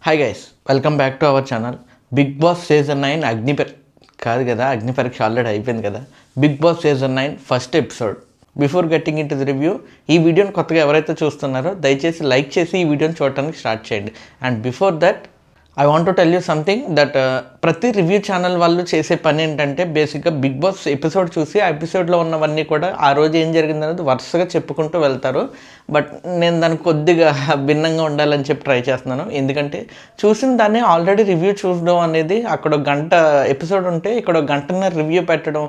Hi guys, welcome back to our channel. Big boss season 9 అగ్ని పరీక్ష already అయిపోయింది కదా. Big boss season 9 first episode. Before getting in to the review, ఈ వీడియోని కొత్తగా ఎవరైతే చూస్తున్నారో దయచేసి లైక్ చేసి ఈ వీడియోని చూడటానికి స్టార్ట్ చేయండి. And before that I want to tell you something that ప్రతి రివ్యూ ఛానల్ వాళ్ళు చేసే పని ఏంటంటే బేసిక్గా బిగ్ బాస్ ఎపిసోడ్ చూసి ఆ ఎపిసోడ్లో ఉన్నవన్నీ కూడా ఆ రోజు ఏం జరిగిందనేది వరుసగా చెప్పుకుంటూ వెళ్తారు. బట్ నేను దానికి కొద్దిగా భిన్నంగా ఉండాలని చెప్పి ట్రై చేస్తున్నాను. ఎందుకంటే చూసిన దాన్ని ఆల్రెడీ రివ్యూ చూడడం అనేది, అక్కడ ఒక గంట ఎపిసోడ్ ఉంటే ఇక్కడ ఒక గంటన్నర రివ్యూ పెట్టడం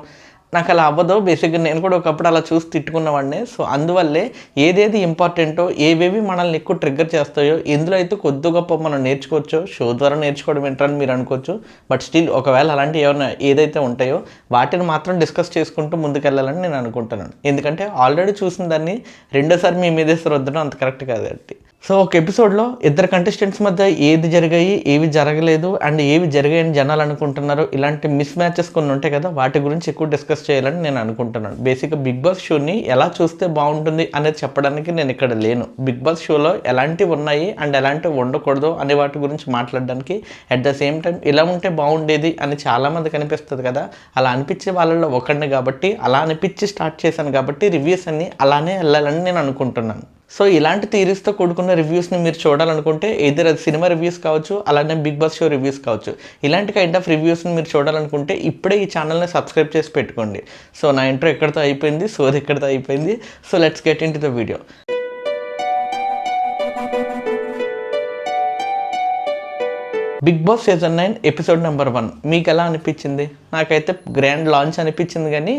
నాకు అలా అవ్వదు. బేసిక్గా నేను కూడా ఒకప్పుడు అలా చూసి తిట్టుకున్నవాడిని. సో అందువల్లే ఏదేది ఇంపార్టెంటో, ఏవేవి మనల్ని ఎక్కువ ట్రిగ్గర్ చేస్తాయో, ఎందులో అయితే కొద్ది గొప్ప మనం నేర్చుకోవచ్చో, షో ద్వారా నేర్చుకోవడం ఏంటని మీరు అనుకోవచ్చు. బట్ స్టిల్ ఒకవేళ అలాంటివి ఏమైనా ఏదైతే ఉంటాయో వాటిని మాత్రం డిస్కస్ చేసుకుంటూ ముందుకెళ్ళాలని నేను అనుకుంటున్నాను. ఎందుకంటే ఆల్రెడీ చూసిన దాన్ని రెండోసారి మీ మీదేసి రుద్దడం అంత కరెక్ట్ కాదండి. సో ఒక ఎపిసోడ్లో ఇద్దరు కంటెస్టెంట్స్ మధ్య ఏది జరిగాయి, ఏవి జరగలేదు, అండ్ ఏవి జరిగాయని జనాలు అనుకుంటున్నారు, ఇలాంటి మిస్ మ్యాచెస్ కొన్ని ఉంటాయి కదా, వాటి గురించి ఎక్కువ డిస్కస్ చేయాలని నేను అనుకుంటున్నాను. బేసిక్గా బిగ్ బాస్ షోని ఎలా చూస్తే బాగుంటుంది అనేది చెప్పడానికి నేను ఇక్కడ లేను. బిగ్ బాస్ షోలో ఎలాంటివి ఉన్నాయి అండ్ ఎలాంటివి ఉండకూడదు అనే వాటి గురించి మాట్లాడడానికి, అట్ ద సేమ్ టైం ఇలా ఉంటే బాగుండేది అని చాలామందికి అనిపిస్తుంది కదా. అలా అనిపించే వాళ్ళలో ఒకరిని కాబట్టి, అలా అనిపించి స్టార్ట్ చేశాను కాబట్టి రివ్యూస్ అన్ని అలానే వెళ్ళాలని నేను అనుకుంటున్నాను. సో ఇలాంటి థియరీస్తో కూడుకున్న రివ్యూస్ని మీరు చూడాలనుకుంటే ఎయిదర్ అది సినిమా రివ్యూస్ కావచ్చు, అలానే బిగ్ బాస్ షో రివ్యూస్ కావచ్చు. ఇలాంటి కైండ్ ఆఫ్ రివ్యూస్ని మీరు చూడాలనుకుంటే ఇప్పుడే ఈ ఛానల్ని సబ్స్క్రైబ్ చేసి పెట్టుకోండి. సో నా ఇంట్రో ఎక్కడితో అయిపోయింది, సోది ఎక్కడితో అయిపోయింది. So let's get in to the video. Big boss season 9 episode number 1 మీకు ఎలా అనిపించింది? నాకైతే గ్రాండ్ లాంచ్ అనిపించింది, కానీ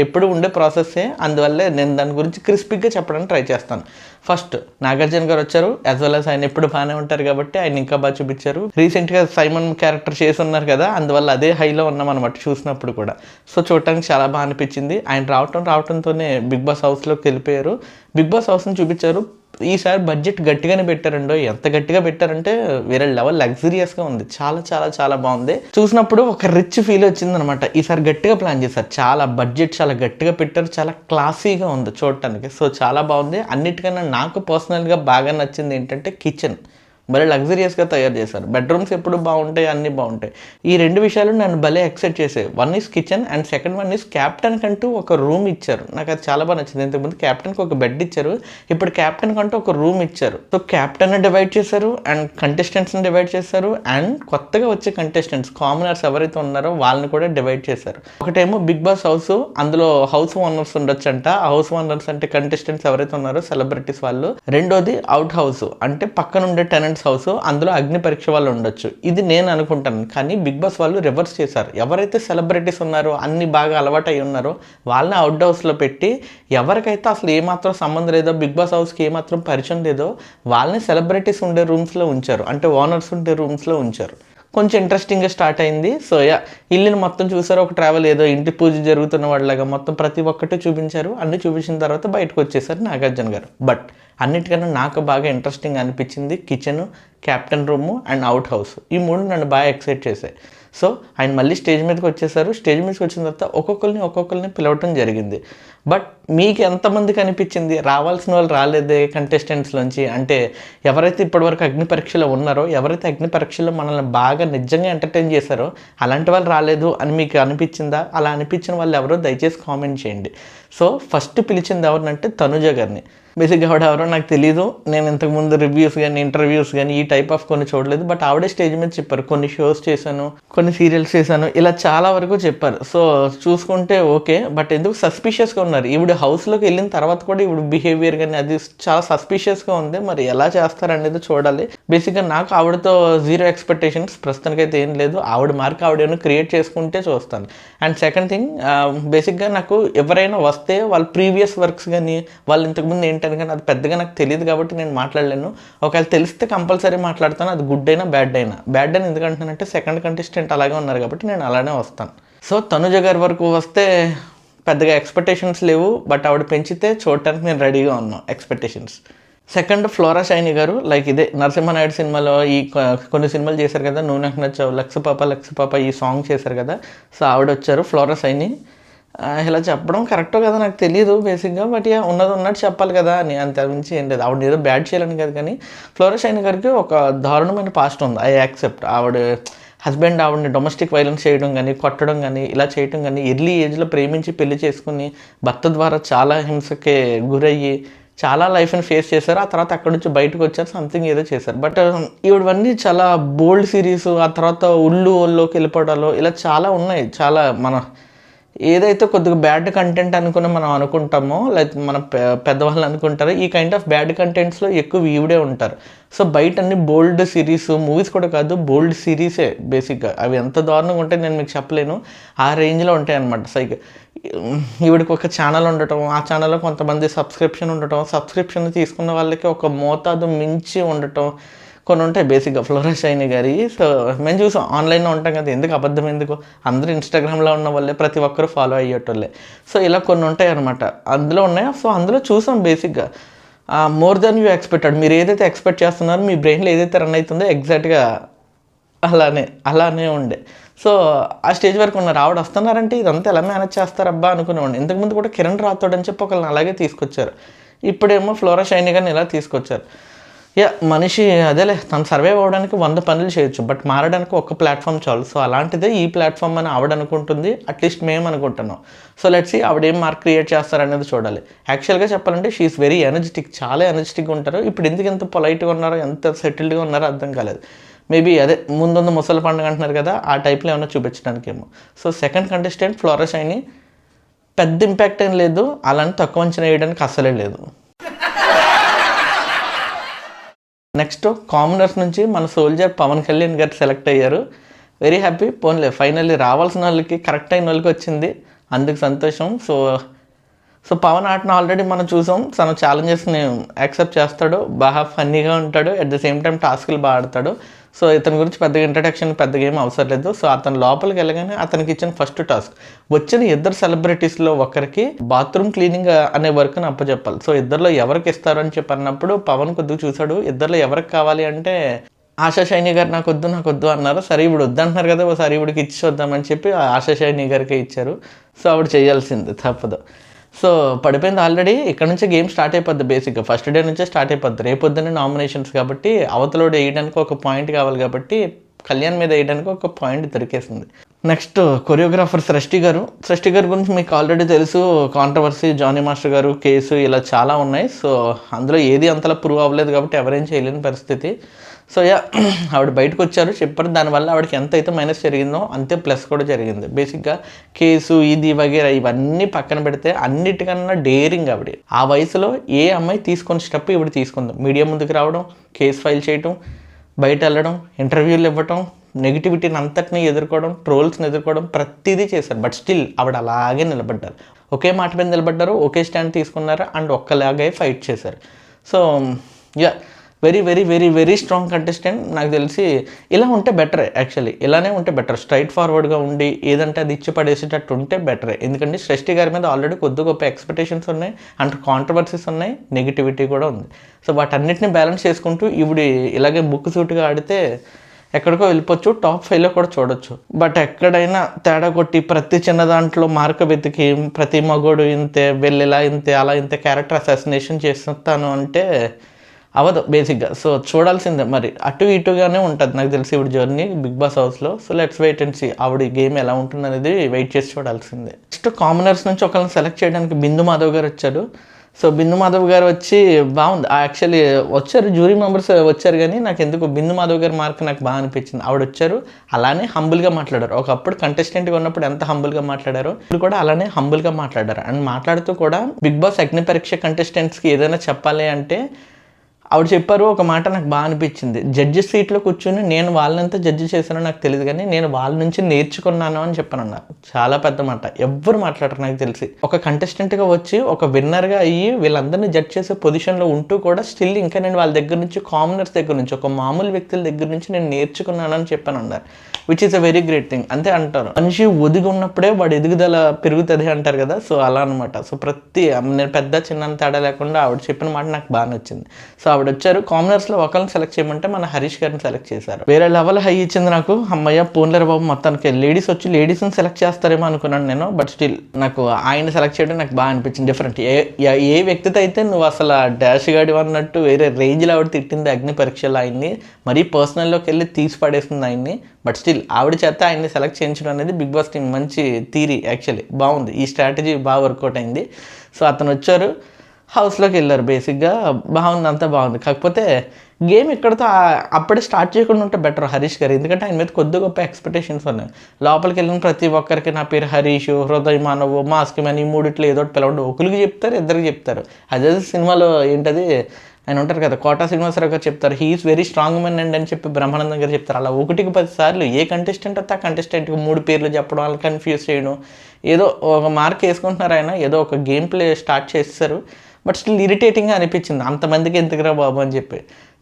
ఎప్పుడు ఉండే ప్రాసెస్సే, అందువల్లే నేను దాని గురించి క్రిస్పీగా చెప్పడానికి ట్రై చేస్తాను. ఫస్ట్ నాగార్జున గారు వచ్చారు, యాజ్ వెల్ యాజ్ ఆయన ఎప్పుడు బాగానే ఉంటారు కాబట్టి ఆయన ఇంకా బాగా చూపించారు. రీసెంట్గా సైమన్ క్యారెక్టర్ చేసి ఉన్నారు కదా, అందువల్ల అదే హైలో ఉన్నాం అనమాట చూసినప్పుడు కూడా. సో చూడటానికి చాలా బాగా అనిపించింది. ఆయన రావటంతోనే బిగ్ బాస్ హౌస్లోకి వెళ్ళిపోయారు. బిగ్ బాస్ హౌస్ని చూపించారు. ఈసారి బడ్జెట్ గట్టిగానే పెట్టారండో, ఎంత గట్టిగా పెట్టారంటే వేరే లెవెల్ లగ్జరియస్గా ఉంది. చాలా చాలా చాలా బాగుంది. చూసినప్పుడు ఒక రిచ్ ఫీల్ వచ్చింది అనమాట. ఈసారి గట్టిగా ప్లాన్ చేశారు, చాలా బడ్జెట్ చాలా గట్టిగా పెట్టారు, చాలా క్లాసీగా ఉంది చూడటానికి. సో చాలా బాగుంది. అన్నిటికన్నా నాకు పర్సనల్గా బాగా నచ్చింది ఏంటంటే కిచెన్ భలే లగ్జరియస్గా తయారు చేశారు. బెడ్రూమ్స్ ఎప్పుడు బాగుంటాయి, అన్నీ బాగుంటాయి. ఈ రెండు విషయాలు నన్ను భలే ఎక్సైట్ చేసాయి. One is kitchen and second one is captain కంటూ ఒక రూమ్ ఇచ్చారు. నాకు అది చాలా బాగా నచ్చింది. ఇంతకుముందు క్యాప్టెన్కి ఒక బెడ్ ఇచ్చారు, ఇప్పుడు క్యాప్టెన్ కంటూ ఒక రూమ్ ఇచ్చారు. సో క్యాప్టెన్ని డివైడ్ చేశారు అండ్ కంటెస్టెంట్స్ని డివైడ్ చేశారు, అండ్ కొత్తగా వచ్చే కంటెస్టెంట్స్ కామనర్స్ ఎవరైతే ఉన్నారో వాళ్ళని కూడా డివైడ్ చేశారు. ఒకటేమో బిగ్ బాస్ హౌస్, అందులో హౌస్ ఓనర్స్ ఉండొచ్చు అంట. ఆ హౌస్ ఓనర్స్ అంటే కంటెస్టెంట్స్ ఎవరైతే ఉన్నారో సెలబ్రిటీస్ వాళ్ళు. రెండోది అవుట్ హౌస్ అంటే పక్కన ఉండే టెనెంట్స్ హౌస్, అందులో అగ్ని పరీక్ష వాళ్ళు ఉండొచ్చు. ఇది నేను అనుకుంటాను, కానీ బిగ్ బాస్ వాళ్ళు రివర్స్ చేశారు. ఎవరైతే సెలబ్రిటీస్ ఉన్నారో, అన్ని బాగా అలవాటు అయి ఉన్నారో వాళ్ళని అవుట్ హౌస్లో పెట్టి, ఎవరికైతే అసలు ఏమాత్రం సంబంధం లేదో, బిగ్ బాస్ హౌస్కి ఏమాత్రం పరిచయం లేదో వాళ్ళని సెలబ్రిటీస్ ఉండే రూమ్స్లో ఉంచారు, అంటే ఓనర్స్ ఉండే రూమ్స్లో ఉంచారు. కొంచెం ఇంట్రెస్టింగ్గా స్టార్ట్ అయింది. సో ఇల్లుని మొత్తం చూసారు, ఒక ట్రావెల్ ఏదో ఇంటి పూజ జరుగుతున్న వాళ్ళగా మొత్తం ప్రతి ఒక్కటి చూపించారు. అన్ని చూపించిన తర్వాత బయటకు వచ్చేసారు నాగార్జున గారు. బట్ అన్నిటికన్నా నాకు బాగా ఇంట్రెస్టింగ్ అనిపించింది kitchen, captain room and out house. ఈ మూడు నన్ను బాగా ఎక్సైట్ చేశాయి. సో ఆయన మళ్ళీ స్టేజ్ మీదకి వచ్చేసారు. స్టేజ్ మీదకి వచ్చిన తర్వాత ఒక్కొక్కరిని పిలవటం జరిగింది. బట్ మీకు ఎంతమందికి అనిపించింది రావాల్సిన వాళ్ళు రాలేదే కంటెస్టెంట్స్లోంచి? అంటే ఎవరైతే ఇప్పటివరకు అగ్ని పరీక్షలో ఉన్నారో, ఎవరైతే అగ్ని పరీక్షలో మనల్ని బాగా నిజంగా ఎంటర్టైన్ చేశారో అలాంటి వాళ్ళు రాలేదు అని మీకు అనిపించిందా? అలా అనిపించిన వాళ్ళు ఎవరో దయచేసి కామెంట్ చేయండి. సో ఫస్ట్ పిలిచింది ఎవరినంటే తనుజ గారిని. బేసిక్గా ఆవిడ ఎవరో నాకు తెలీదు. నేను ఇంతకుముందు రివ్యూస్ కానీ ఇంటర్వ్యూస్ కానీ ఈ టైప్ ఆఫ్ కొన్ని చూడలేదు. బట్ ఆవిడే స్టేజ్ మీద చెప్పారు, కొన్ని షోస్ చేశాను, కొన్ని సీరియల్స్ చేశాను, ఇలా చాలా వరకు చెప్పారు. సో చూసుకుంటే ఓకే. బట్ ఎందుకు సస్పిషియస్గా ఉన్నారు? ఈవిడ హౌస్లోకి వెళ్ళిన తర్వాత కూడా ఈవిడ బిహేవియర్ కానీ అది చాలా సస్పిషియస్గా ఉంది. మరి ఎలా చేస్తారనేది చూడాలి. బేసిక్గా నాకు ఆవిడతో జీరో ఎక్స్పెక్టేషన్స్ ప్రస్తుతానికైతే ఏం లేదు. ఆవిడ మార్క్ ఆవిడ ఏమైనా క్రియేట్ చేసుకుంటే చూస్తాను. అండ్ సెకండ్ థింగ్, బేసిక్గా నాకు ఎవరైనా వస్తే వాళ్ళ ప్రీవియస్ వర్క్స్ కానీ వాళ్ళు ఇంతకుముందు ఏంటని కానీ అది పెద్దగా నాకు తెలియదు కాబట్టి నేను మాట్లాడలేను. ఒకవేళ తెలిస్తే కంపల్సరీ మాట్లాడతాను, అది గుడ్ అయినా బ్యాడ్ అయినా. బ్యాడ్ అని ఎందుకంటున్నానంటే సెకండ్ కంటెస్టెంట్ అలాగే ఉన్నారు కాబట్టి నేను అలానే వస్తాను. సో తనుజ గారి వరకు వస్తే పెద్దగా ఎక్స్పెక్టేషన్స్ లేవు. బట్ ఆవిడ పెంచితే చూడటానికి నేను రెడీగా ఉన్నాను ఎక్స్పెక్టేషన్స్. సెకండ్ ఫ్లోరా షైనీ గారు, లైక్ ఇదే నరసింహనాయుడు సినిమాలో ఈ కొన్ని సినిమాలు చేశారు కదా, నువ్వు నాకు నచ్చావు, లక్ష పాప ఈ సాంగ్ చేశారు కదా. సో ఆవిడ వచ్చారు ఫ్లోరా షైనీ. ఇలా చెప్పడం కరెక్టో కదా నాకు తెలియదు బేసిక్గా, బట్ ఉన్నది ఉన్నట్టు చెప్పాలి కదా అని, అంత మించి ఏం లేదు. ఆవిడ ఏదో బ్యాడ్ చేయాలని కాదు, కానీ ఫ్లోరా షైనీ గారికి ఒక దారుణమైన పాస్ట్ ఉంది. I accept. ఆవిడ హస్బెండ్ ఆవిడని డొమెస్టిక్ వైలెన్స్ చేయడం కానీ, కొట్టడం కానీ, ఇలా చేయడం కానీ, ఎర్లీ ఏజ్లో ప్రేమించి పెళ్లి చేసుకుని భర్త ద్వారా చాలా హింసకి గురయ్యి చాలా లైఫ్ని ఫేస్ చేశారు. ఆ తర్వాత అక్కడి నుంచి బయటకు వచ్చారు, సంథింగ్ ఏదో చేశారు. బట్ ఇవన్నీ చాలా బోల్డ్ సిరీస్, ఆ తర్వాత ఒళ్ళోకి వెళ్ళిపోవడాలు ఇలా చాలా ఉన్నాయి. చాలా మన ఏదైతే కొద్దిగా బ్యాడ్ కంటెంట్ అనుకుని మనం అనుకుంటామో, లైక్ మన పెద్దవాళ్ళు అనుకుంటారో, ఈ కైండ్ ఆఫ్ బ్యాడ్ కంటెంట్స్లో ఎక్కువ ఈవిడే ఉంటారు. సో బయట అన్ని బోల్డ్ సిరీస్, మూవీస్ కూడా కాదు, బోల్డ్ సిరీసే బేసిక్గా. అవి ఎంత దారుణంగా ఉంటాయి నేను మీకు చెప్పలేను, ఆ రేంజ్లో ఉంటాయి అనమాట. ఈవిడికి ఒక ఛానల్ ఉండటం, ఆ ఛానల్లో కొంతమంది సబ్స్క్రిప్షన్ ఉండటం, సబ్స్క్రిప్షన్ తీసుకున్న వాళ్ళకి ఒక మోతాదు మించి ఉండటం కొన్ని ఉంటాయి బేసిక్గా ఫ్లోరా షైనీ గారి. సో మేము చూసాం, ఆన్లైన్లో ఉంటాం కదా, ఎందుకు అబద్ధం ఎందుకు, అందరూ ఇన్స్టాగ్రామ్లో ఉన్న వాళ్ళే, ప్రతి ఒక్కరు ఫాలో అయ్యేటోళ్ళే. సో ఇలా కొన్ని ఉంటాయి అనమాట, అందులో ఉన్నాయి. సో అందులో చూసాం బేసిక్గా మోర్ దెన్ యూ ఎక్స్పెక్టెడ్. మీరు ఏదైతే ఎక్స్పెక్ట్ చేస్తున్నారో, మీ బ్రెయిన్లో ఏదైతే రన్ అవుతుందో ఎగ్జాక్ట్గా అలానే ఉండే. సో ఆ స్టేజ్ వరకు ఉన్నారు. ఆవిడ వస్తున్నారంటే ఇదంతా ఎలా మేనేజ్ చేస్తారబ్బా అనుకునేవాడిని. ఇంతకుముందు కూడా కిరణ్ రాథోడ్ అని చెప్పి ఒకళ్ళని అలాగే తీసుకొచ్చారు, ఇప్పుడేమో ఫ్లోరా షైనీ గారిని ఇలా తీసుకొచ్చారు. మనిషి అదేలే, తను సర్వైవ్ అవ్వడానికి 100 పనులు చేయొచ్చు, బట్ మారడానికి ఒక ప్లాట్ఫామ్ చాలు. సో అలాంటిదే ఈ ప్లాట్ఫామ్ అని ఆవిడ అనుకుంటుంది, అట్లీస్ట్ మేము అనుకుంటున్నాం. సో లెట్స్ సీ ఆవిడ ఏం మార్క్ క్రియేట్ చేస్తారనేది చూడాలి. యాక్చువల్గా చెప్పాలంటే షీఈస్ వెరీ ఎనర్జెటిక్, చాలా ఎనర్జెటిక్గా ఉంటారు. ఇప్పుడు ఎందుకు ఎంత పొలైట్గా ఉన్నారో, ఎంత సెటిల్డ్గా ఉన్నారో అర్థం కాలేదు. మేబీ అదే ముందున్న ముసలి పండుగ అంటున్నారు కదా, ఆ టైప్లో ఏమన్నా చూపించడానికేమో. So second contestant Flora Saini పెద్ద ఇంపాక్ట్ ఏం లేదు, అలానే తక్కువ అంచనా వేయడానికి అస్సలే లేదు. నెక్స్ట్ కామనర్స్ నుంచి మన సోల్జర్ పవన్ కళ్యాణ్ గారు సెలెక్ట్ అయ్యారు. Very happy. పోన్లే, ఫైనల్లీ రావాల్సిన వాళ్ళకి కరెక్ట్ అయిన వాళ్ళకి వచ్చింది, అందుకు సంతోషం. సో పవన్ ఆటను ఆల్రెడీ మనం చూసాం, తన ఛాలెంజెస్ని యాక్సెప్ట్ చేస్తాడు, బాగా ఫన్నీగా ఉంటాడు, అట్ ద సేమ్ టైం టాస్క్లు బాగా ఆడతాడు. సో ఇతని గురించి పెద్దగా ఇంట్రడక్షన్ పెద్దగా ఏం అవసరం లేదు. సో అతను లోపలికి వెళ్ళగానే అతనికి ఇచ్చిన ఫస్ట్ టాస్క్, వచ్చిన ఇద్దరు సెలబ్రిటీస్లో ఒకరికి బాత్రూమ్ క్లీనింగ్ అనే వర్క్ని అప్పచెప్పాలి. సో ఇద్దరిలో ఎవరికి ఇస్తారు అని చెప్పి అన్నప్పుడు పవన్ కొద్దిగా చూశాడు, ఇద్దరిలో ఎవరికి కావాలి అంటే ఆశా షైనీ గారు నాకు వద్దు అన్నారు. సరే ఇప్పుడు వద్దంటున్నారు కదా, ఒకసారి ఇవిడికి ఇచ్చి చూద్దామని చెప్పి ఆశా షైనీ గారికి ఇచ్చారు. సో ఆవిడ చేయాల్సింది తప్పదు. సో పడిపోయింది ఆల్రెడీ. ఇక్కడ నుంచి గేమ్ స్టార్ట్ అయిపోద్ది, బేసిక్గా ఫస్ట్ డే నుంచే స్టార్ట్ అయిపోద్ది. రేపొద్దునే నామినేషన్స్ కాబట్టి అవతలోడు వేయడానికి ఒక పాయింట్ కావాలి, కాబట్టి కళ్యాణ్ మీద వేయడానికి ఒక పాయింట్ దొరికేసింది. నెక్స్ట్ కొరియోగ్రాఫర్ సృష్టి గారి గురించి మీకు ఆల్రెడీ తెలుసు, కాంట్రవర్సీ, జానీ మాస్టర్ గారు కేసు ఇలా చాలా ఉన్నాయి. సో అందులో ఏది అంతలా ప్రూవ్ అవ్వలేదు కాబట్టి ఎవరేం చేయలేని పరిస్థితి. సో ఆవిడ బయటకు వచ్చారు, చెప్పారు, దానివల్ల ఆవిడకి ఎంత అయితే మైనస్ జరిగిందో అంతే ప్లస్ కూడా జరిగింది. బేసిక్గా కేసు ఇది వగేరా ఇవన్నీ పక్కన పెడితే అన్నిటికన్నా డేరింగ్ ఆవిడ. ఆ వయసులో ఏ అమ్మాయి తీసుకున్న స్టెప్ ఇవిడ తీసుకుంది. మీడియా ముందుకు రావడం, కేసు ఫైల్ చేయటం, బయట వెళ్ళడం, ఇంటర్వ్యూలు ఇవ్వటం, నెగిటివిటీని అంతటినీ ఎదుర్కోవడం, ట్రోల్స్ని ఎదుర్కోవడం, ప్రతిదీ చేశారు. బట్ స్టిల్ ఆవిడ అలాగే నిలబడ్డారు, ఒకే మాట మీద నిలబడ్డారు, ఒకే స్టాండ్ తీసుకున్నారు, అండ్ ఒక్కలాగే ఫైట్ చేశారు. So very very very very strong contestant. నాకు తెలిసి ఇలా ఉంటే బెటరే, యాక్చువల్లీ ఇలానే ఉంటే బెటర్. స్ట్రైట్ ఫార్వర్డ్గా ఉండి ఏదంటే అది ఇచ్చి పడేసేటట్టు ఉంటే బెటరే. ఎందుకంటే సృష్టి గారి మీద ఆల్రెడీ కొద్ది గొప్ప ఎక్స్పెక్టేషన్స్ ఉన్నాయి, అండ్ కాంట్రవర్సీస్ ఉన్నాయి, నెగిటివిటీ కూడా ఉంది. సో వాటన్నిటిని బ్యాలెన్స్ చేసుకుంటూ ఇవిడి ఇలాగే బుక్ సూట్గా ఆడితే ఎక్కడికో వెళ్ళిపోవచ్చు, టాప్ 5లో కూడా చూడొచ్చు. బట్ ఎక్కడైనా తేడా కొట్టి ప్రతి చిన్న దాంట్లో మార్క వెతికి ప్రతి మగోడు ఇంతే, వెళ్ళిలా ఇంతే, అలా ఇంతే క్యారెక్టర్ అసాసినేషన్ చేస్తాను అంటే అవదు బేసిక్గా. సో చూడాల్సిందే, మరి అటు ఇటుగానే ఉంటుంది నాకు తెలిసి ఇప్పుడు జర్నీ బిగ్ బాస్ హౌస్లో. So let's wait and see ఆవిడ గేమ్ ఎలా ఉంటుంది అనేది వెయిట్ చేసి చూడాల్సిందే. నెక్స్ట్ కామనర్స్ నుంచి ఒకళ్ళని సెలెక్ట్ చేయడానికి బిందు మాధవ్ గారు వచ్చారు. సో బిందు మాధవ్ గారు వచ్చి బాగుంది, యాక్చువల్లీ వచ్చారు, జ్యూరీ మెంబర్స్ వచ్చారు, కానీ నాకు ఎందుకు బిందు మాధవ్ గారి మార్క్ నాకు బాగా అనిపించింది. ఆవిడ వచ్చారు, అలానే హంబుల్గా మాట్లాడారు. ఒకప్పుడు కంటెస్టెంట్గా ఉన్నప్పుడు ఎంత హంబుల్గా మాట్లాడారో ఇప్పుడు కూడా అలానే హంబుల్గా మాట్లాడారు. అండ్ మాట్లాడుతూ కూడా బిగ్ బాస్ అగ్ని పరీక్ష కంటెస్టెంట్స్కి ఏదైనా చెప్పాలి అంటే ఆవిడ చెప్పారు ఒక మాట నాకు బాగా అనిపించింది. జడ్జెస్ సీట్లో కూర్చొని నేను వాళ్ళంతా జడ్జి చేశానో నాకు తెలియదు, కానీ నేను వాళ్ళ నుంచి నేర్చుకున్నాను అని చెప్పానన్నారు. చాలా పెద్ద మాట, ఎవ్వరు మాట్లాడరు నాకు తెలిసి. ఒక కంటెస్టెంట్గా వచ్చి ఒక విన్నర్గా అయ్యి వీళ్ళందరినీ జడ్జ్ చేసే పొజిషన్లో ఉంటూ కూడా స్టిల్ ఇంకా నేను వాళ్ళ దగ్గర నుంచి, కామనర్స్ దగ్గర నుంచి, ఒక మామూలు వ్యక్తుల దగ్గర నుంచి నేను నేర్చుకున్నాను అని చెప్పానన్నారు. Which is a very great thing. అంతే అంటారు, మనిషి ఒదిగి ఉన్నప్పుడే వాడు ఎదుగుదల పెరుగుతుంది అంటారు కదా. సో అలా అనమాట. సో ప్రతి నేను పెద్ద చిన్న తేడా లేకుండా ఆవిడ చెప్పిన మాట నాకు బాగా నచ్చింది. సో ఆవిడ ఆవిడ వచ్చారు. కామనర్స్లో ఒకరిని సెలెక్ట్ చేయమంటే మన హరీష్ గారిని సెలెక్ట్ చేశారు. వేరే లెవెల్ హై ఇచ్చింది నాకు. అమ్మయ్య పోన్లేరు బాబు, మొత్తానికి లేడీస్ వచ్చి లేడీస్ని సెలెక్ట్ చేస్తారేమో అనుకున్నాను నేను. బట్ స్టిల్ నాకు ఆయన సెలెక్ట్ చేయడం నాకు బాగా అనిపించింది, డిఫరెంట్. ఏ వ్యక్తితో అయితే నువ్వు అసలు డాష్ గాడి అన్నట్టు వేరే రేంజ్లో ఆవిడ తిట్టింది అగ్ని పరీక్షలు ఆయన్ని, మరీ పర్సనల్లోకి వెళ్ళి తీసి పడేస్తుంది ఆయన్ని. బట్ స్టిల్ ఆవిడ చేత ఆయన్ని సెలెక్ట్ చేయించడం అనేది బిగ్ బాస్ టీం మంచి థీరీ, యాక్చువల్లీ బాగుంది. ఈ స్ట్రాటజీ బాగా వర్కౌట్ అయింది. సో అతను వచ్చారు, హౌస్లోకి వెళ్ళారు. బేసిక్గా బాగుంది, అంతా బాగుంది. కాకపోతే గేమ్ ఇక్కడతో అప్పుడే స్టార్ట్ చేయకుండా ఉంటే బెటర్ హరీష్ గారు, ఎందుకంటే ఆయన మీద కొద్ది గొప్ప ఎక్స్పెక్టేషన్స్ ఉన్నాయి. లోపలికి వెళ్ళిన ప్రతి ఒక్కరికి నా పేరు హరీష్, హృదయ మానవ్, మాస్క్ మ్యాన్, ఈ మూడిట్లో ఏదో ఒకటి పిలవండి. ఒకరికి చెప్తారు, ఇద్దరికి చెప్తారు. అదే సినిమాలో ఏంటది ఆయన ఉంటారు కదా, కోటా శ్రీనివాసరావు గారు చెప్తారు, he is very strong men and అని చెప్పి బ్రహ్మానందం గారు చెప్తారు. అలా 1కి 10 సార్లు ఏ కంటెస్టెంట్ వస్తే ఆ కంటెస్టెంట్కి 3 పేర్లు చెప్పడం, వాళ్ళని కన్ఫ్యూజ్ చేయడం, ఏదో ఒక మార్క్ వేసుకుంటున్నారు ఆయన, ఏదో ఒక గేమ్ ప్లే స్టార్ట్ చేస్తారు. బట్ స్టిల్ ఇరిటేటింగ్గా అనిపించింది, అంతమందికి ఎందుకురా బాబు అని చెప్పి.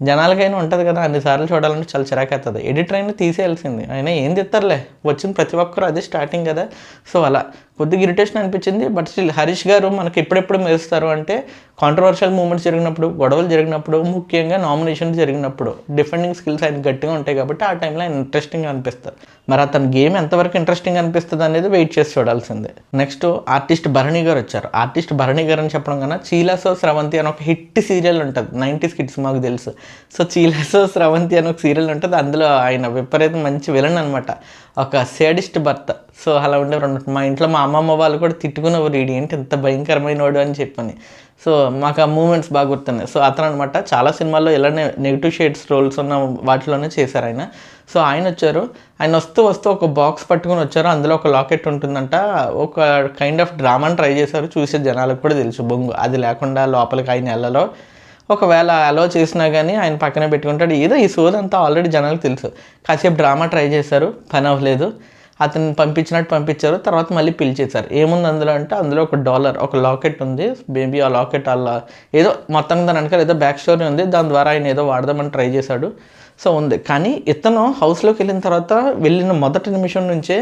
జనాలకైనా ఉంటుంది కదా, అన్నిసార్లు చూడాలంటే చాలా చిరాకు అవుతుంది. ఎడిటర్ అయినా తీసేయాల్సింది, అయినా ఏం తిస్తారులే, వచ్చిన ప్రతి ఒక్కరు అదే స్టార్టింగ్ కదా. సో అలా కొద్దిగా ఇరిటేషన్ అనిపించింది. బట్ స్టిల్ హరీష్ గారు మనకి ఎప్పుడెప్పుడు మెరుస్తారు అంటే కాంట్రవర్షియల్ మూమెంట్స్ జరిగినప్పుడు, గొడవలు జరిగినప్పుడు, ముఖ్యంగా నామినేషన్స్ జరిగినప్పుడు డిఫెండింగ్ స్కిల్స్ ఆయన గట్టిగా ఉంటాయి కాబట్టి ఆ టైంలో ఆయన ఇంట్రెస్టింగ్గా అనిపిస్తారు. మరి అతని గేమ్ ఎంతవరకు ఇంట్రెస్టింగ్ అనిపిస్తుంది అనేది వెయిట్ చేసి చూడాల్సిందే. నెక్స్ట్ ఆర్టిస్ట్ భరణి గారు వచ్చారు. ఆర్టిస్ట్ భరణి గారు అని చెప్పడం కన్నా చీలాసో స్రవంతి అని ఒక హిట్ సీరియల్ ఉంటుంది, 90s కిడ్స్ మాకు తెలుసు. సో చీలాసో స్రవంతి అని ఒక సీరియల్ ఉంటుంది, అందులో ఆయన విపరీతం మంచి విలన్ అనమాట, ఒక సేడిస్ట్ భర్త. సో అలా ఉండేవారు అన్నమాట. మా ఇంట్లో మా అమ్మమ్మ వాళ్ళు కూడా తిట్టుకునేవారు, వీడు ఏంటి ఎంత భయంకరమైన వాడు అని చెప్పని. సో మాకు ఆ మూమెంట్స్ బాగా గుర్తున్నాయి. సో అతను అనమాట చాలా సినిమాల్లో ఇలానే నెగిటివ్ షేడ్స్ రోల్స్ ఉన్న వాటిలోనే చేశారు ఆయన. సో ఆయన వచ్చారు, ఆయన వస్తూ ఒక బాక్స్ పట్టుకుని వచ్చారు, అందులో ఒక లాకెట్ ఉంటుందంట. ఒక కైండ్ ఆఫ్ డ్రామాని ట్రై చేశారు, చూసే జనాలకు కూడా తెలుసు బొంగు అది లేకుండా లోపలికి ఆయన వెళ్ళలో. ఒకవేళ అలో చేసినా కానీ ఆయన పక్కనే పెట్టుకుంటాడు. ఏదో ఈ సోదంతా ఆల్రెడీ జనాలకు తెలుసు. కాసేపు డ్రామా ట్రై చేశారు, పని అవ్వలేదు, అతను పంపించారు. తర్వాత మళ్ళీ పిలిచేశారు. ఏముంది అందులో అంటే అందులో $1 ఒక లాకెట్ ఉంది. మేబీ ఆ లాకెట్ అలా ఏదో మొత్తానికి దాని వెనకాల ఏదో బ్యాక్ స్టోరీ ఉంది, దాని ద్వారా ఆయన ఏదో వాడదామని ట్రై చేశాడు. సో ఉంది. కానీ ఇతను హౌస్లోకి వెళ్ళిన తర్వాత వెళ్ళిన మొదటి నిమిషం నుంచే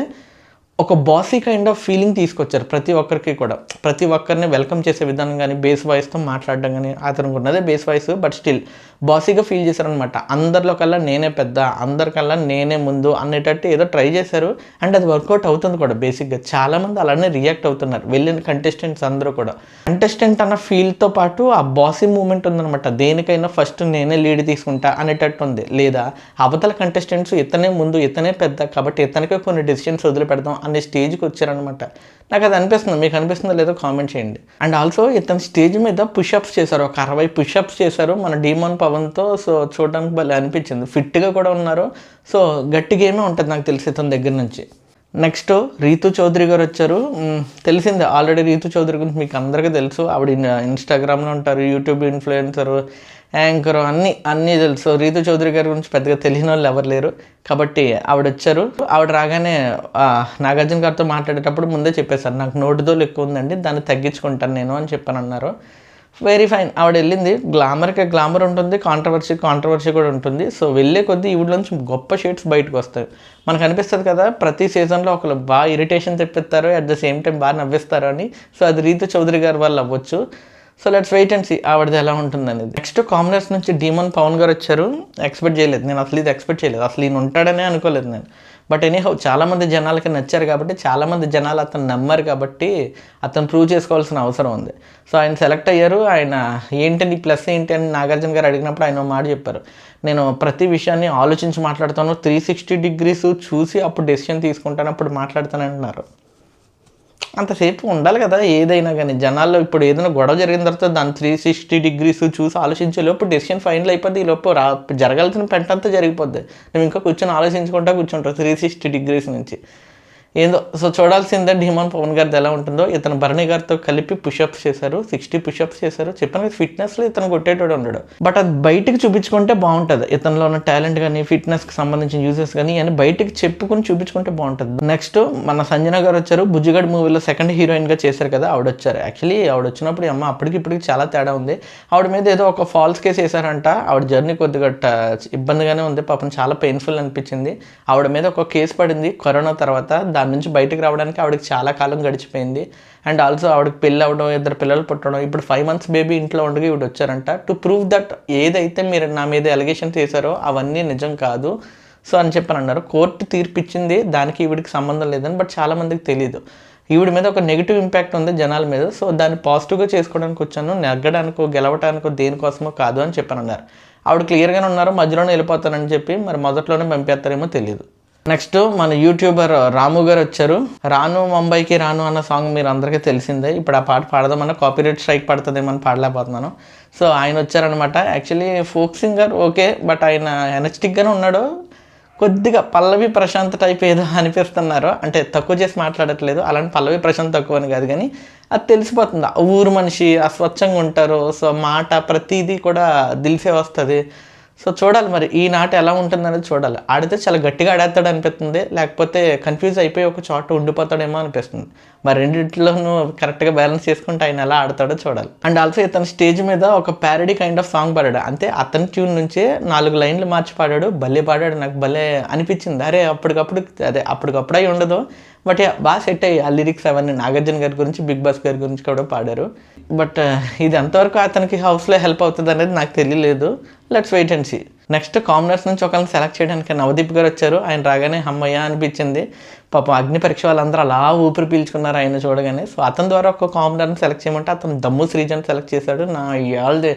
ఒక బాసీ కైండ్ ఆఫ్ ఫీలింగ్ తీసుకొచ్చారు ప్రతి ఒక్కరికి కూడా. ప్రతి ఒక్కరిని వెల్కమ్ చేసే విధానం కానీ, బేస్ వాయిస్తో మాట్లాడడం కానీ, అతనికి ఉన్నదే బేస్ వాయిస్, బట్ స్టిల్ బాసీగా ఫీల్ చేశారనమాట. అందరిలో కల్లా నేనే పెద్ద, అందరికల్లా నేనే ముందు అనేటట్టు ఏదో ట్రై చేశారు. అండ్ అది వర్కౌట్ అవుతుంది కూడా. బేసిక్గా చాలామంది అలానే రియాక్ట్ అవుతున్నారు వెళ్ళిన కంటెస్టెంట్స్ అందరూ కూడా. కంటెస్టెంట్ అన్న ఫీల్తో పాటు ఆ బాసీ మూమెంట్ ఉందనమాట. దేనికైనా ఫస్ట్ నేనే లీడ్ తీసుకుంటా అనేటట్టు ఉంది. లేదా అవతల కంటెస్టెంట్స్ ఇతనే ముందు, ఇతనే పెద్ద కాబట్టి ఇతనికే కొన్ని డెసిషన్స్ వదిలిపెడదాం అనే స్టేజ్కి వచ్చారనమాట. నాకు అది అనిపిస్తుంది, మీకు అనిపిస్తుందో లేదో కామెంట్ చేయండి. అండ్ ఆల్సో ఇతను స్టేజ్ మీద పుషప్స్ చేశారు, ఒక 60 పుషప్స్ చేశారు మన డీమోన్ పవన్తో. సో చూడడానికి భలే అనిపించింది, ఫిట్గా కూడా ఉన్నారు. సో గట్టి గేమే ఉంటుంది నాకు తెలిసి ఇతని దగ్గర నుంచి. నెక్స్ట్ రీతు చౌదరి గారు వచ్చారు. తెలిసిందే ఆల్రెడీ రీతు చౌదరి గురించి మీకు అందరికీ తెలుసు. ఆవిడ ఇన్స్టాగ్రామ్లో ఉంటారు, యూట్యూబ్ ఇన్ఫ్లుయెన్సరు, యాంకర్, అన్నీ తెలుసు. రీతు చౌదరి గారి గురించి పెద్దగా తెలియని వాళ్ళు ఎవరు లేరు. కాబట్టి ఆవిడ వచ్చారు. ఆవిడ రాగానే నాగార్జున గారితో మాట్లాడేటప్పుడు ముందే చెప్పేశారు, నాకు నోటిదోలు ఎక్కువ ఉందండి, దాన్ని తగ్గించుకుంటాను నేను అని చెప్పాను అన్నారు. Very fine. ఆవిడ వెళ్ళింది, గ్లామర్ ఉంటుంది, కాంట్రవర్సీ కూడా ఉంటుంది. సో వెళ్ళే కొద్దీ ఈవిడలోంచి గొప్ప షేడ్స్ బయటకు వస్తాయి. మనకు అనిపిస్తుంది కదా ప్రతి సీజన్లో ఒకరు బాగా ఇరిటేషన్ తెప్పిస్తారు, అట్ ద సేమ్ టైం బాగా నవ్విస్తారు అని. సో అది రీతు చౌదరి గారి వల్ల అవ్వచ్చు. So let's wait and see ఆవిడది ఎలా ఉంటుంది అనేది. నెక్స్ట్ కామనర్స్ నుంచి డీమోన్ పవన్ గారు వచ్చారు. ఎక్స్పెక్ట్ చేయలేదు నేను, అసలు ఇది ఎక్స్పెక్ట్ చేయలేదు, అసలు ఈయన ఉంటాడనే అనుకోలేదు నేను. బట్ ఎనీహౌ చాలామంది జనాలకి నచ్చారు కాబట్టి, చాలామంది జనాలు అతను నమ్మారు కాబట్టి అతను ప్రూవ్ చేసుకోవాల్సిన అవసరం ఉంది. సో ఆయన సెలెక్ట్ అయ్యారు. ఆయన ఏంటి నీ ప్లస్ ఏంటి అని నాగార్జున గారు అడిగినప్పుడు ఆయన మాట చెప్పారు, నేను ప్రతి విషయాన్ని ఆలోచించి మాట్లాడతాను, 360 degrees చూసి అప్పుడు డెసిషన్ తీసుకుంటాను, అప్పుడు మాట్లాడతాను అంటున్నారు. అంతసేపు ఉండాలి కదా ఏదైనా కానీ. జనాల్లో ఇప్పుడు ఏదైనా గొడవ జరిగిన తర్వాత దాన్ని 360 degrees చూసి ఆలోచించే లోపు డెసిషన్ ఫైనల్ అయిపోద్ది. ఈ లోపు జరగాల్సిన పెంటంతా జరిగిపోద్ది. నువ్వు ఇంకా కూర్చొని ఆలోచించుకుంటా కూర్చుంటావు 360 degrees నుంచి. ఏందో సో చూడాల్సిందే డీమోన్ పవన్ గారిది ఎలా ఉంటుందో. ఇతను భరణి గారితో కలిపి పుషప్స్ చేశారు, 60 పుషప్స్ చేశారు. చెప్పాను ఫిట్నెస్లో ఇతను కొట్టేటోడు ఉండడు. బట్ అది బయటికి చూపించుకుంటే బాగుంటుంది. ఇతనిలో ఉన్న టాలెంట్ కానీ, ఫిట్నెస్కి సంబంధించిన యూజెస్ కానీ అని బయటికి చెప్పుకుని చూపించుకుంటే బాగుంటుంది. నెక్స్ట్ మన సంజన గారు వచ్చారు. బుజ్జిగడ్ మూవీలో సెకండ్ హీరోయిన్గా చేశారు కదా, ఆవిడ వచ్చారు. యాక్చువల్లీ ఆవిడ వచ్చినప్పుడు అమ్మ ఇప్పటికి చాలా తేడా ఉంది. ఆవిడ మీద ఏదో ఒక ఫాల్స్ కేసు వేశారంట. ఆవిడ జర్నీ కొద్దిగా ఇబ్బందిగానే ఉంది పాపం, చాలా పెయిన్ఫుల్ అనిపించింది. ఆవిడ మీద ఒక కేసు పడింది కరోనా తర్వాత. దాని నుంచి బయటకు రావడానికి ఆవిడకి చాలా కాలం గడిచిపోయింది. అండ్ ఆల్సో ఆవిడకి పెళ్ళి అవ్వడం, 2 పిల్లలు పుట్టడం, ఇప్పుడు 5 months బేబీ ఇంట్లో ఉండగా ఇవిడ వచ్చారంట టు ప్రూవ్ దట్ ఏదైతే మీరు నా మీద ఎలిగేషన్స్ చేశారో అవన్నీ నిజం కాదు సో అని చెప్పని అన్నారు. కోర్టు తీర్పు ఇచ్చింది, దానికి ఈవిడికి సంబంధం లేదని. బట్ చాలామందికి తెలియదు ఈవిడ మీద ఒక నెగిటివ్ ఇంపాక్ట్ ఉంది జనాల మీద. సో దాన్ని పాజిటివ్గా చేసుకోవడానికి వచ్చాను, నెగ్గడానికో గెలవడానికో దేనికోసమో కాదు అని చెప్పని అన్నారు. ఆవిడ క్లియర్గానే ఉన్నారు, మధ్యలోనే వెళ్ళిపోతానని చెప్పి మరి మొదట్లోనే పంపేస్తారేమో తెలియదు. నెక్స్ట్ మన యూట్యూబర్ రాము గారు వచ్చారు. రాను ముంబైకి రాను అన్న సాంగ్ మీరు అందరికీ తెలిసిందే. ఇప్పుడు ఆ పాట పాడదామన్నా కాపీరైట్ స్ట్రైక్ పడుతుందేమని పాడలేకపోతున్నాను. సో ఆయన వచ్చారనమాట. Actually folk singer okay, but ఆయన ఎనర్జెటిక్గానే ఉన్నాడు. కొద్దిగా పల్లవి ప్రశాంత్ టైప్ ఏదో అనిపిస్తున్నారు, అంటే తక్కువ చేసి మాట్లాడట్లేదు, అలాంటి పల్లవి ప్రశాంత్ తక్కువ అని కాదు, కానీ అది తెలిసిపోతుంది. ఆ ఊరు మనిషి అస్వచ్ఛంగా ఉంటారు. సో మాట ప్రతిదీ కూడా దిల్సే వస్తుంది. సో చూడాలి మరి ఈ నాట ఎలా ఉంటుందనేది చూడాలి. ఆడితే చాలా గట్టిగా ఆడేస్తాడు అనిపిస్తుంది, లేకపోతే కన్ఫ్యూజ్ అయిపోయి ఒక చోట ఉండిపోతాడేమో అనిపిస్తుంది. మరి రెండింటిలోనూ కరెక్ట్గా బ్యాలెన్స్ చేసుకుంటే ఆయన ఎలా ఆడతాడో చూడాలి. అండ్ ఆల్సో ఇతను స్టేజ్ మీద ఒక ప్యారడీ కైండ్ ఆఫ్ సాంగ్ పాడాడు. అంతే అతని ట్యూన్ నుంచే 4 లైన్లు మార్చి పాడాడు. భలే పాడాడు, నాకు భలే అనిపించింది. అరే అప్పటికప్పుడు అయి ఉండదు, బట్ బాగా సెట్ అయ్యి ఆ లిరిక్స్ అవన్నీ. నాగార్జున గారి గురించి, బిగ్ బాస్ గారి గురించి కూడా పాడారు. బట్ ఇది ఎంతవరకు అతనికి హౌస్లో హెల్ప్ అవుతుంది అనేది నాకు తెలియలేదు. Let's wait and see. Next commoners నుంచి ఒకరిని సెలెక్ట్ చేయడానికి నవదీప్ గారు వచ్చారు. ఆయన రాగానే అమ్మయ్య అనిపించింది. పాపం అగ్ని పరీక్ష వాళ్ళందరూ అలా ఊపిరి పీల్చుకున్నారు ఆయన చూడగానే. సో అతని ద్వారా ఒక కామనర్ని సెలెక్ట్ చేయమంటే అతను దమ్ము శ్రీజన్ సెలెక్ట్ చేశాడు. నా ఇవాళ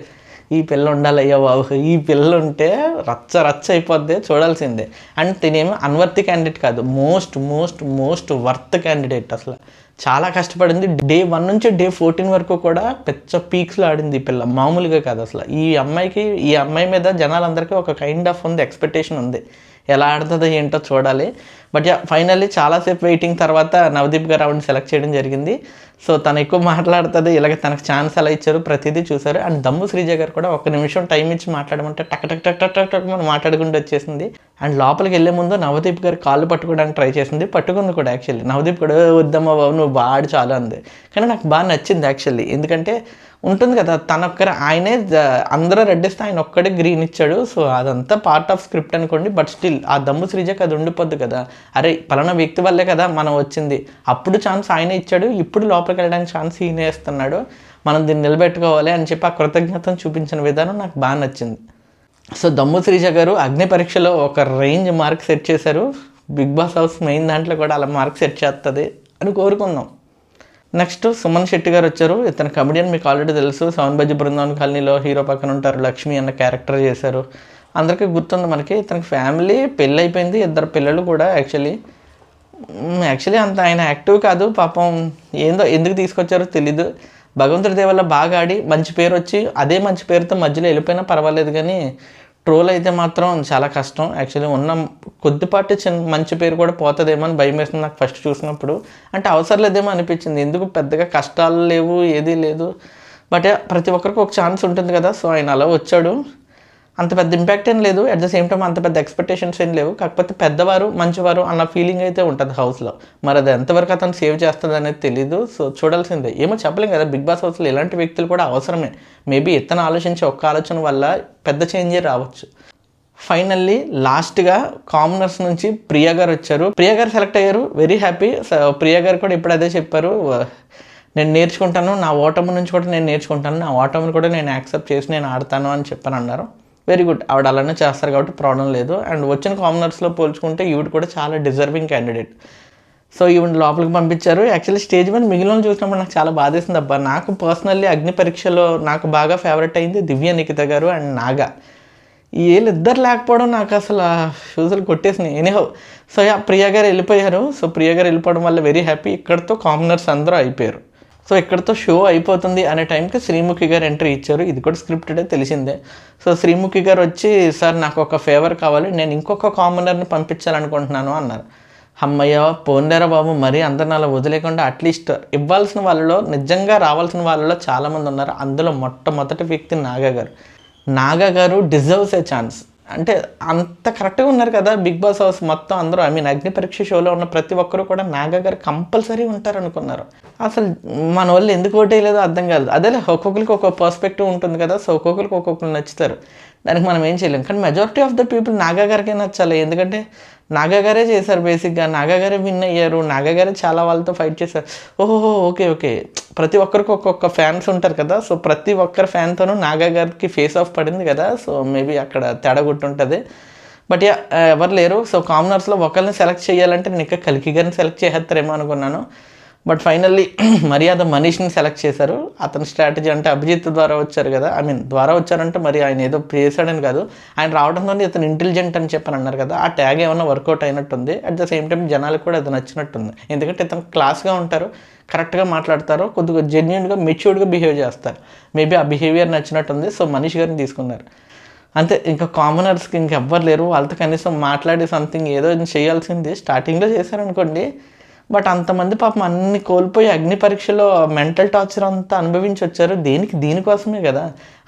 ఈ పిల్ల ఉండాలయ్యా బాబు, ఈ పిల్ల ఉంటే రచ్చ అయిపోద్ది, చూడాల్సిందే. అండ్ తినేమో అన్వర్తి క్యాండిడేట్ కాదు, most most most worth candidate. అసలు చాలా కష్టపడింది. Day 1 నుంచి Day 14 వరకు కూడా పెద్ద పీక్స్లో ఆడింది ఈ పిల్ల, మామూలుగా కాదు అసలు. ఈ అమ్మాయి మీద జనాలందరికీ ఒక కైండ్ ఆఫ్ ఉంది, ఎక్స్పెక్టేషన్ ఉంది. ఎలా ఆడుతుందో ఏంటో చూడాలి. బట్ ఫైనల్లీ చాలాసేపు వెయిటింగ్ తర్వాత నవదీప్ గారు ఆవిడని సెలెక్ట్ చేయడం జరిగింది. సో తను ఎక్కువ మాట్లాడుతుంది, ఇలాగ తనకు ఛాన్స్ ఎలా ఇచ్చారు ప్రతిదీ చూసారు. అండ్ దమ్ము శ్రీజ గారు కూడా 1 నిమిషం టైం ఇచ్చి మాట్లాడమంటే టక్ మనం మాట్లాడుకుంటూ వచ్చేసింది. అండ్ లోపలికి వెళ్ళే ముందు నవదీప్ గారు కాళ్ళు పట్టుకోవడానికి ట్రై చేసింది, పట్టుకుంది కూడా. యాక్చువల్లీ నవదీప్ కూడా వద్దమ్మా బాబు నువ్వు బాగా చాలా అంది. కానీ నాకు బాగా నచ్చింది యాక్చువల్లీ, ఎందుకంటే ఉంటుంది కదా ఆయనే అందరూ రెడ్ ఇస్తే ఆయన ఒక్కడే గ్రీన్ ఇచ్చాడు. సో అదంతా పార్ట్ ఆఫ్ స్క్రిప్ట్ అనుకోండి. బట్ స్టిల్ ఆ దమ్ము శ్రీజకి అది ఉండిపోద్ది కదా, అరే పలానా వ్యక్తి వల్లే కదా మనం వచ్చింది, అప్పుడు ఛాన్స్ ఆయనే ఇచ్చాడు, ఇప్పుడు లోపలికి వెళ్ళడానికి ఛాన్స్ ఈయనే ఇస్తున్నాడు, మనం దీన్ని నిలబెట్టుకోవాలి అని చెప్పి ఆ కృతజ్ఞతను చూపించిన విధానం నాకు బాగా నచ్చింది. సో దమ్ము శ్రీజ గారు అగ్ని పరీక్షలో ఒక రేంజ్ మార్క్ సెట్ చేశారు. బిగ్ బాస్ హౌస్ మెయిన్ దాంట్లో కూడా అలా మార్క్ సెట్ చేస్తుంది అని కోరుకుందాం. నెక్స్ట్ సుమన్ శెట్టి గారు వచ్చారు. ఇతను కమెడియన్, మీకు ఆల్రెడీ తెలుసు. 7 బజ్జీ బృందావన్ కాలనీలో హీరో పక్కన ఉంటారు, లక్ష్మి అన్న క్యారెక్టర్ చేశారు, అందరికీ గుర్తుంది మనకి. ఇతనికి ఫ్యామిలీ పెళ్ళి అయిపోయింది, 2 పిల్లలు కూడా. యాక్చువల్లీ అంత ఆయన యాక్టివ్ కాదు పాపం, ఏందో ఎందుకు తీసుకొచ్చారో తెలీదు. భగవంతుడి దయ వల్ల బాగా ఆడి మంచి పేరు వచ్చి అదే మంచి పేరుతో మధ్యలో వెళ్ళిపోయినా పర్వాలేదు, కానీ ట్రోల్ అయితే మాత్రం చాలా కష్టం. యాక్చువల్లీ ఉన్న కొద్దిపాటి మంచి పేరు కూడా పోతుందేమో అని భయం వేస్తుంది నాకు ఫస్ట్ చూసినప్పుడు. అంటే అవసరం లేదేమో అనిపించింది, ఎందుకు పెద్దగా కష్టాలు లేవు, ఏదీ లేదు. బట్ ప్రతి ఒక్కరికి ఒక ఛాన్స్ ఉంటుంది కదా. సో ఆయన అలా వచ్చాడు, అంత పెద్ద ఇంపాక్ట్ ఏం లేదు, అట్ ద సేమ్ టైం అంత పెద్ద ఎక్స్పెక్టేషన్స్ ఏం లేవు. కాకపోతే పెద్దవారు మంచివారు అన్న ఫీలింగ్ అయితే ఉంటుంది హౌస్లో. మరి అది ఎంతవరకు అతను సేవ్ చేస్తుంది అనేది తెలీదు. సో చూడాల్సిందే, ఏమో చెప్పలేం కదా. బిగ్ బాస్ హౌస్లో ఇలాంటి వ్యక్తులు కూడా అవసరమే. మేబీ ఇతను ఆలోచించే ఒక్క ఆలోచన వల్ల పెద్ద చేంజే రావచ్చు. ఫైనల్లీ లాస్ట్గా కామనర్స్ నుంచి ప్రియా గారు వచ్చారు. ప్రియా గారు సెలెక్ట్ అయ్యారు, వెరీ హ్యాపీ. ప్రియా గారు కూడా ఇప్పుడు అదే చెప్పారు, నేను నేర్చుకుంటాను, నా ఓటమి నుంచి కూడా నేను నేర్చుకుంటాను, నా ఓటమిని కూడా నేను యాక్సెప్ట్ చేసి నేను ఆడతాను అని చెప్పని అన్నారు. వెరీ గుడ్, ఆవిడ అలానే చేస్తారు కాబట్టి ప్రాబ్లం లేదు. అండ్ వచ్చిన కామనర్స్లో పోల్చుకుంటే ఈవిడ కూడా చాలా డిజర్వింగ్ క్యాండిడేట్. సో ఈవిడ లోపలికి పంపించారు. యాక్చువల్లీ స్టేజ్ మీద మిగిలిన చూసినప్పుడు నాకు చాలా బాధేసింది. అబ్బా, నాకు పర్సనల్లీ అగ్ని పరీక్షలో నాకు బాగా ఫేవరెట్ అయింది దివ్య నిఖిత గారు అండ్ నాగా. వీళ్ళిద్దరు లేకపోవడం నాకు అసలు షూజులు కొట్టేసినాయి. ఎనీహౌ, సో ప్రియా గారు వెళ్ళిపోయారు. సో ప్రియా గారు వెళ్ళిపోవడం వల్ల వెరీ హ్యాపీ. ఇక్కడతో కామనర్స్ అందరూ అయిపోయారు. సో ఇక్కడతో షో అయిపోతుంది అనే టైంకి శ్రీముఖి గారు ఎంట్రీ ఇచ్చారు. ఇది కూడా స్క్రిప్టెడే తెలిసిందే. సో శ్రీముఖి గారు వచ్చి, సార్ నాకు ఒక ఫేవర్ కావాలి, నేను ఇంకొక కామనర్ని పంపించాలనుకుంటున్నాను అన్నారు. అమ్మయ్య పోండారా బాబు, మరీ అందరిని అలా వదిలేకుండా అట్లీస్ట్ ఇవ్వాల్సిన వాళ్ళలో, నిజంగా రావాల్సిన వాళ్ళలో చాలామంది ఉన్నారు. అందులో మొట్టమొదటి వ్యక్తి నాగా గారు డిజర్వ్స్ ఏ ఛాన్స్. అంటే అంత కరెక్ట్గా ఉన్నారు కదా బిగ్ బాస్ హౌస్ మొత్తం అందరూ. అగ్ని పరీక్ష షోలో ఉన్న ప్రతి ఒక్కరు కూడా నాగా గారు కంపల్సరీ ఉంటారు అనుకున్నారు. అసలు మన వాళ్ళు ఎందుకు ఓటేయలేదో అర్థం కాదు. అదే ఒక్కొక్కరికి ఒక్కొక్క పర్స్పెక్టివ్ ఉంటుంది కదా. సో ఒక్కొక్కరికి ఒక్కొక్కరు నచ్చుతారు. దానికి మనం ఏం చేయలేం. కానీ majority of the people Naga గారికే నచ్చాలి. ఎందుకంటే నాగా గారే చేశారు బేసిక్గా, నాగా గారే విన్ అయ్యారు, నాగా గారే చాలా వాళ్ళతో ఫైట్ చేశారు. ఓహో ఓకే ఓకే, ప్రతి ఒక్కరికి ఒక్కొక్క ఫ్యాన్స్ ఉంటారు కదా. సో ప్రతి ఒక్కరి ఫ్యాన్తోనూ నాగా గారికి ఫేస్ ఆఫ్ పడింది కదా. సో మేబీ అక్కడ తేడా కొట్టుంటుంది. బట్ యా, ఎవరు లేరు. సో కామనర్స్లో ఒకరిని సెలెక్ట్ చేయాలంటే నేను ఇంకా కల్కి గారిని సెలెక్ట్ చేసేస్తారేమో అనుకున్నాను. బట్ ఫైనల్లీ మర్యాద మనీష్ని సెలెక్ట్ చేశారు. అతని స్ట్రాటజీ అంటే అభిజిత్ ద్వారా వచ్చారు కదా, ఐ మీన్ ద్వారా వచ్చారంటే మరి ఆయన ఏదో చేశాడని కాదు, ఆయన రావడంతో ఇతను ఇంటెలిజెంట్ అని చెప్పని అన్నారు కదా, ఆ ట్యాగ్ ఏమన్నా వర్కౌట్ అయినట్టుంది. అట్ ద సేమ్ టైం జనాలకు కూడా అది నచ్చినట్టుంది. ఎందుకంటే ఇతను క్లాస్గా ఉంటారు, కరెక్ట్గా మాట్లాడతారు, కొద్దిగా జెన్యున్గా మెచ్యూర్డ్గా బిహేవ్ చేస్తారు. మేబీ ఆ బిహేవియర్ నచ్చినట్టుంది. సో మనీష్ గారిని తీసుకున్నారు. అంతే, ఇంకా కామనర్స్కి ఇంకెవ్వరు లేరు. వాళ్ళతో కనీసం మాట్లాడి సంథింగ్ ఏదో చేయాల్సింది స్టార్టింగ్లో చేశారనుకోండి. బట్ అంతమంది పాపం అన్ని కోల్పోయి అగ్ని పరీక్షలో మెంటల్ టార్చర్ అంతా అనుభవించి వచ్చారు. దీనికోసమే కదా.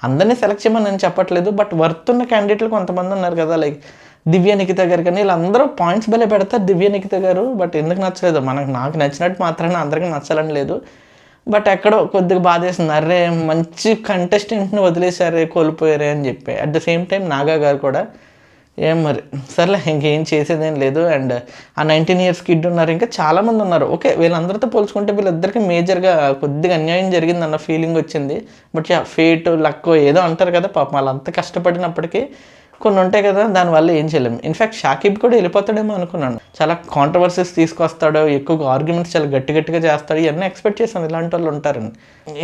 అందరినీ సెలెక్ట్ చేయమని నేను చెప్పట్లేదు, బట్ వర్త్ ఉన్న క్యాండిడేట్లు కొంతమంది ఉన్నారు కదా, లైక్ దివ్య నిఖిత గారు. కానీ వీళ్ళందరూ పాయింట్స్ భలే పెడతారు దివ్య నిఖిత గారు. బట్ ఎందుకు నచ్చలేదు, నాకు నచ్చినట్టు మాత్రాన అందరికీ నచ్చాలని లేదు. బట్ ఎక్కడో కొద్దిగా బాధేస్తుంది, అరే మంచి కంటెస్టెంట్ని వదిలేశారే, కోల్పోయారే అని చెప్పి. At the same time Naga గారు కూడా ఏం మరి సర్లే ఇంకేం చేసేదేం లేదు. అండ్ ఆ 19 years కిడ్ ఉన్నారు, ఇంకా చాలామంది ఉన్నారు. ఓకే, వీళ్ళందరితో పోల్చుకుంటే వీళ్ళిద్దరికి మేజర్గా కొద్దిగా అన్యాయం జరిగిందన్న ఫీలింగ్ వచ్చింది. బట్ ఫేట్ లక్ ఏదో అంటారు కదా, పాపం వాళ్ళంతా కష్టపడినప్పటికీ కొన్ని ఉంటాయి కదా, దానివల్ల ఏం చేయలేము. ఇన్ఫ్యాక్ట్ షాకిబ్ కూడా వెళ్ళిపోతాడేమో అనుకున్నాను. చాలా కాంట్రవర్సీస్ తీసుకొస్తాడు, ఎక్కువగా ఆర్గ్యుమెంట్స్ చాలా గట్టిగా చేస్తాడు, ఇవన్నీ ఎక్స్పెక్ట్ చేశాను ఇలాంటి వాళ్ళు ఉంటారని.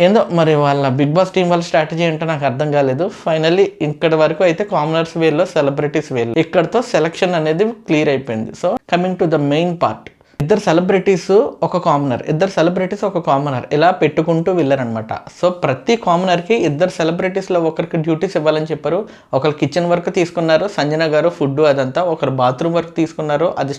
ఏందో మరి వాళ్ళ బిగ్ బాస్ టీం వాళ్ళ స్ట్రాటజీ ఏంటో నాకు అర్థం కాలేదు. ఫైనల్లీ ఇక్కడ వరకు అయితే కామనర్స్ వేలో సెలబ్రిటీస్ వేలు, ఇక్కడతో సెలక్షన్ అనేది క్లియర్ అయిపోయింది. So coming to the main part, ఇద్దరు సెలబ్రిటీస్ ఒక కామనర్ ఇలా పెట్టుకుంటూ వెళ్ళారనమాట. సో ప్రతి కామనర్కి ఇద్దరు సెలబ్రిటీస్లో ఒకరికి డ్యూటీస్ ఇవ్వాలని చెప్పారు. ఒకరు కిచెన్ వర్క్ తీసుకున్నారు, సంజన గారు ఫుడ్ అదంతా. ఒకరు బాత్రూమ్ వర్క్ తీసుకున్నారు, అది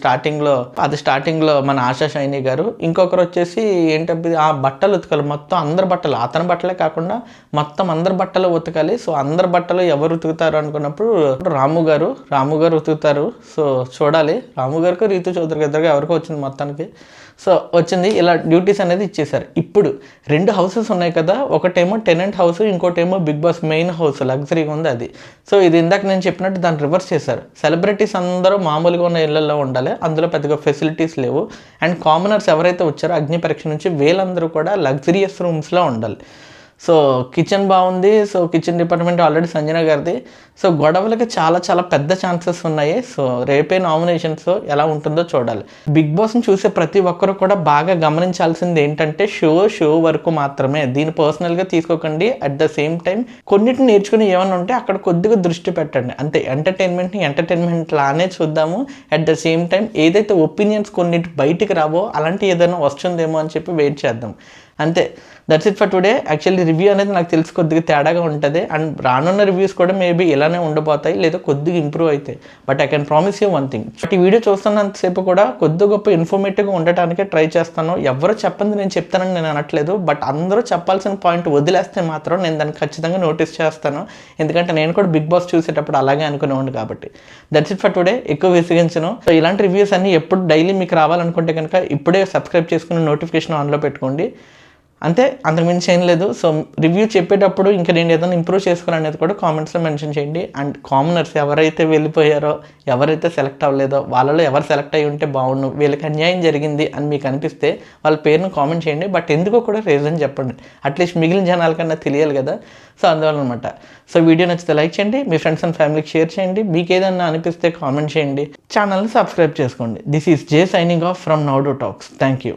స్టార్టింగ్లో మన ఆశా షైని గారు. ఇంకొకరు వచ్చేసి ఏంటంటే ఆ బట్టలు ఉతకాలి, మొత్తం అందరి బట్టలు, అతని బట్టలే కాకుండా మొత్తం అందరి బట్టలు ఉతకాలి. సో అందరి బట్టలు ఎవరు ఉతుకుతారు అనుకున్నప్పుడు రాము గారు ఉతుకుతారు. సో చూడాలి, రాము గారికి రీతు చౌదరి ఇద్దరుగా ఎవరికో వచ్చింది మొత్తానికి. సో వచ్చింది, ఇలా డ్యూటీస్ అనేది ఇచ్చేసారు. ఇప్పుడు 2 houses ఉన్నాయి కదా, ఒకటేమో టెనెంట్ హౌస్, ఇంకోటేమో బిగ్ బాస్ మెయిన్ హౌస్ లగ్జరీగా ఉంది అది. సో ఇది ఇందాక నేను చెప్పినట్టు దాన్ని రివర్స్ చేశారు. సెలబ్రిటీస్ అందరూ మామూలుగా ఉన్న ఇళ్లలో ఉండాలి, అందులో పెద్దగా ఫెసిలిటీస్ లేవు. అండ్ కామనర్స్ ఎవరైతే వచ్చారో అగ్ని పరీక్ష నుంచి వీళ్ళందరూ కూడా లగ్జరియస్ రూమ్స్లో ఉండాలి. సో కిచెన్ బాగుంది. So kitchen department already Sanjana గారిది. సో గొడవలకి చాలా పెద్ద ఛాన్సెస్ ఉన్నాయి. సో రేపే నామినేషన్స్ ఎలా ఉంటుందో చూడాలి. బిగ్ బాస్ని చూసే ప్రతి ఒక్కరు కూడా బాగా గమనించాల్సింది ఏంటంటే షో వరకు మాత్రమే, దీన్ని పర్సనల్గా తీసుకోకండి. అట్ ద సేమ్ టైం కొన్నిటిని నేర్చుకుని ఏమైనా ఉంటే అక్కడ కొద్దిగా దృష్టి పెట్టండి అంతే. ఎంటర్టైన్మెంట్ లానే చూద్దాము. అట్ ద సేమ్ టైం ఏదైతే ఒపీనియన్స్ కొన్నిటి బయటికి రావో అలాంటి ఏదైనా వస్తుందేమో అని చెప్పి వెయిట్ చేద్దాం అంతే. That's it for today. Actually review అనేది నాకు తెలిసి కొద్దిగా తేడాగా ఉంటుంది. అండ్ రానున్న రివ్యూస్ కూడా మేబీ ఇలానే ఉండబోతాయి, లేదా కొద్దిగా ఇంప్రూవ్ అవుతాయి. But I can promise you one thing, ఈ వీడియో చూస్తున్నంతసేపు కూడా కొద్ది గొప్ప ఇన్ఫర్మేటివ్గా ఉండటానికే ట్రై చేస్తాను. ఎవరు చెప్పంది నేను చెప్తానని నేను అనట్లేదు. బట్ అందరూ చెప్పాల్సిన పాయింట్ వదిలేస్తే మాత్రం నేను దాన్ని ఖచ్చితంగా నోటీస్ చేస్తాను. ఎందుకంటే నేను కూడా బిగ్ బాస్ చూసేటప్పుడు అలాగే అనుకునేవాడిని కాబట్టి. That's it for today. ఎక్కువ విసిగించను. సో ఇలాంటి రివ్యూస్ అన్ని ఎప్పుడు డైలీ మీకు రావాలనుకుంటే కనుక ఇప్పుడే సబ్స్క్రైబ్ చేసుకుని నోటిఫికేషన్ ఆన్లో పెట్టుకోండి అంతే, అంతకుమించి ఏం లేదు. సో రివ్యూ చెప్పేటప్పుడు ఇంకా నేను ఏదైనా ఇంప్రూవ్ చేసుకోవాలనేది కూడా కామెంట్స్లో మెన్షన్ చేయండి. అండ్ కామనర్స్ ఎవరైతే వెళ్ళిపోయారో, ఎవరైతే సెలెక్ట్ అవ్వలేదో వాళ్ళలో ఎవరు సెలెక్ట్ అయ్యి ఉంటే బాగుండు, వీళ్ళకి అన్యాయం జరిగింది అని మీకు అనిపిస్తే వాళ్ళ పేరును కామెంట్ చేయండి. బట్ ఎందుకో కూడా రీజన్ చెప్పండి, అట్లీస్ట్ మిగిలిన జనాలకన్నా తెలియాలి కదా. సో అందువల్ల అనమాట. సో వీడియో నచ్చితే లైక్ చేయండి, మీ ఫ్రెండ్స్ అండ్ ఫ్యామిలీకి షేర్ చేయండి, మీకు ఏదన్నా అనిపిస్తే కామెంట్ చేయండి, ఛానల్ని సబ్స్క్రైబ్ చేసుకోండి. This is J signing off from now to talks. Thank you.